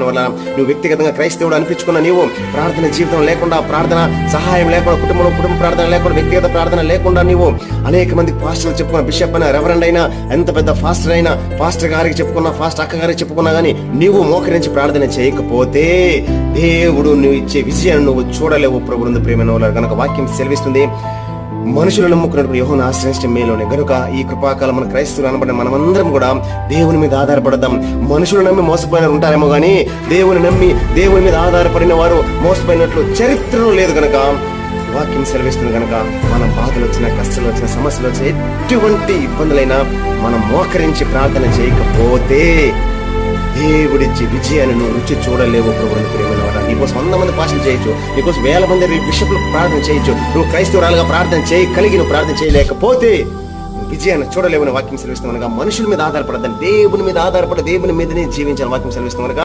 వల్ల నువ్వు వ్యక్తిగతంగా క్రైస్తవుడు అనిపించుకున్న నీవు ప్రార్థన జీవితం లేకుండా, ప్రార్థన సహాయం లేకుండా, కుటుంబ ప్రార్థన లేకుండా, వ్యక్తిగత ప్రార్థన లేకుండా నీవు అనేక మంది పాస్టర్లు చెప్పుకున్న, బిషప్ అయినా, రెవరెండ్ అయినా, ఎంత పెద్ద ఫాస్టర్ అయినా, పాస్టర్ గారికి చెప్పుకున్నా, ఫాస్ట్ అక్క గారికి చెప్పుకున్నా గానీ నీవు మోకరించి ప్రార్థన చేయకపోతే దేవుడు నువ్వు ఇచ్చే విజయాన్ని నువ్వు చూడలేవు. ప్రభువునందు ప్రియమైన వారు కనుక వాక్యం సెలవిస్తుంది, మనుషులు నమ్ముకున్నప్పుడు యెహోవాను ఆశ్రయించడం మేలునే. గనుక ఈ కృపాకాలం మన క్రైస్తవులు అనబడిన మనమందరం కూడా దేవుని మీద ఆధారపడదాం. మనుషులు నమ్మి మోసపోయిన ఉంటారేమో కానీ దేవుని మీద ఆధారపడిన వారు మోసపోయినట్లు చరిత్రలో లేదు. గనక వాక్యం సెలవిస్తుంది. కనుక మన బాధలు వచ్చిన, కష్టాలు వచ్చిన, సమస్యలు వచ్చిన, ఎటువంటి ఇబ్బందులైనా మనం మోకరించి ప్రార్థన చేయకపోతే దేవుడిచ్చే విజయాన్ని నువ్వు రుచి చూడలేవు. ప్రభువుని ప్రేమైన వాడ, నీకోసం 100 మంది పాస్టర్లు చేయొచ్చు, నీకోసం 1000 మంది బిషప్లు ప్రార్థన చేయొచ్చు, నువ్వు క్రైస్తవురాలుగా ప్రార్థన చేయగలిగి నువ్వు ప్రార్థన చేయలేకపోతే విజయాన్ని చూడలేవని వాక్యం సెలవిస్తున్నాను. మనుషుల మీద ఆధారపడద్దని, దేవుని మీద ఆధారపడి దేవుని మీదనే జీవించాలని వాక్యం సెలవిస్తున్నాను.